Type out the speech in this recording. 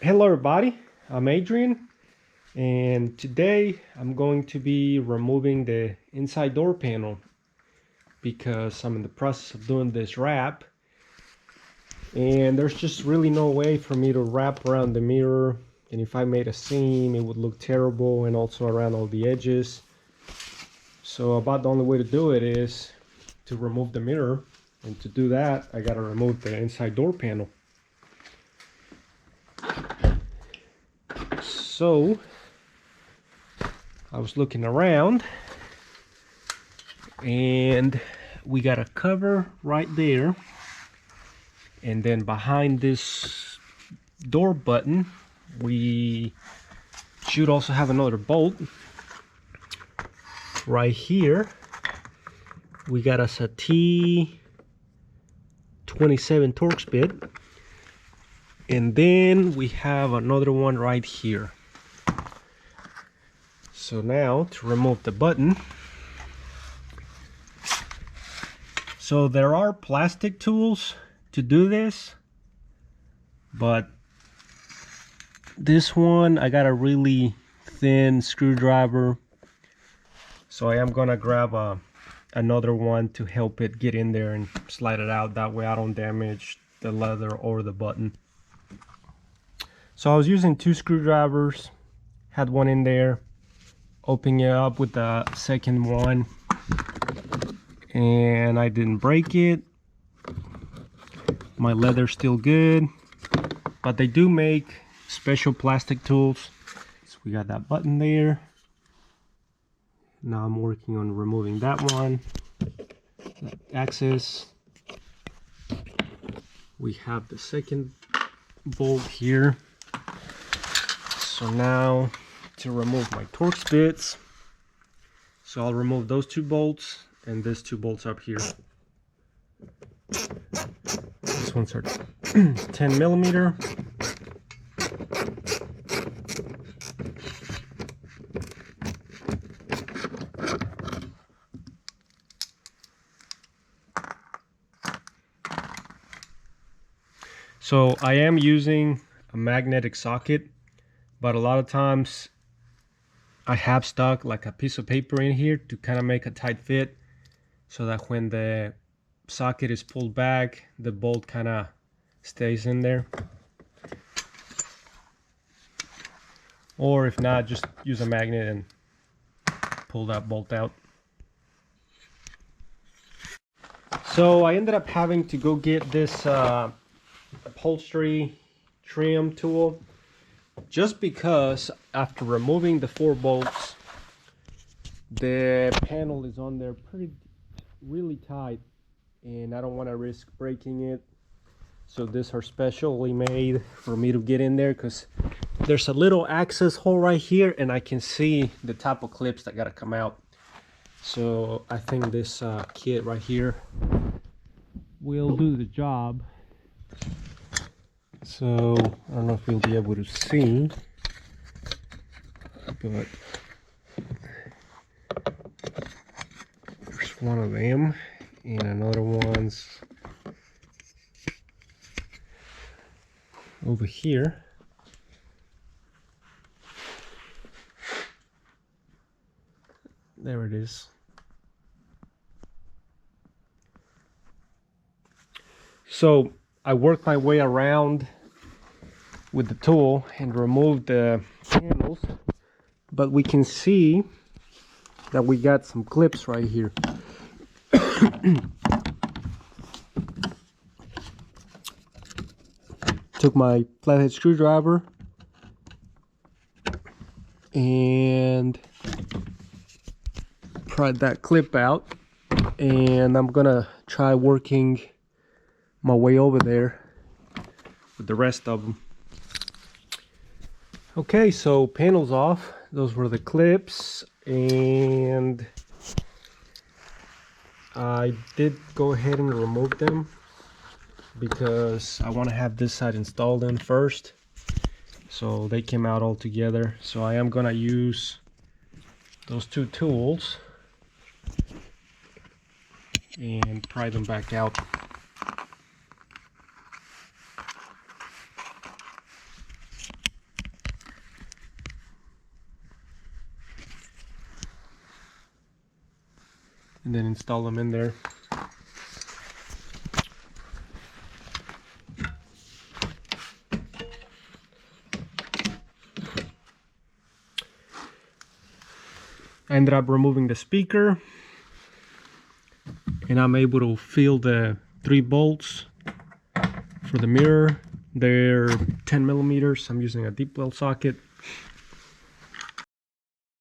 Hello everybody, I'm Adrian, and today I'm going to be removing the inside door panel because I'm in the process of doing this wrap, and there's just really no way for me to wrap around the mirror, and if I made a seam it would look terrible, and also around all the edges. So about the only way to do it is to remove the mirror, and to do that I gotta remove the inside door panel. So I was looking around and we got a cover right there, and then behind this door button we should also have another bolt. Right here we got us a T27 Torx bit, and then we have another one right here. So now to remove the button, so there are plastic tools to do this, but this one I got a really thin screwdriver, so I am gonna grab another one to help it get in there and slide it out. That way I don't damage the leather or the button. So I was using two screwdrivers, had one in there, opening it up with the second one, and I didn't break it. My leather's still good, but they do make special plastic tools. So we got that button there. Now I'm working on removing that one, that axis. We have the second bolt here. So now to remove my Torx bits, so I'll remove those two bolts and these two bolts up here. This one's our 10 millimeter. So I am using a magnetic socket, but a lot of times I have stuck like a piece of paper in here to kind of make a tight fit, so that when the socket is pulled back, the bolt kind of stays in there. Or if not, just use a magnet and pull that bolt out. So I ended up having to go get this upholstery trim tool, just because after removing the 4 bolts, the panel is on there really tight, and I don't want to risk breaking it. So these are specially made for me to get in there, because there's a little access hole right here and I can see the type of clips that gotta come out. So I think this kit right here will do the job. So I don't know if you'll be able to see, but there's one of them, and another one's over here. There it is. So I worked my way around with the tool and removed the panels, but we can see that we got some clips right here. Took my flathead screwdriver and pried that clip out, and I'm gonna try working my way over there with the rest of them. Okay, so panels off. Those were the clips, and I did go ahead and remove them because I want to have this side installed in first. So they came out all together. So I am gonna use those two tools and pry them back out. and then install them in there. I ended up removing the speaker, and I'm able to feel the 3 bolts for the mirror. They're 10 millimeters. I'm using a deep well socket.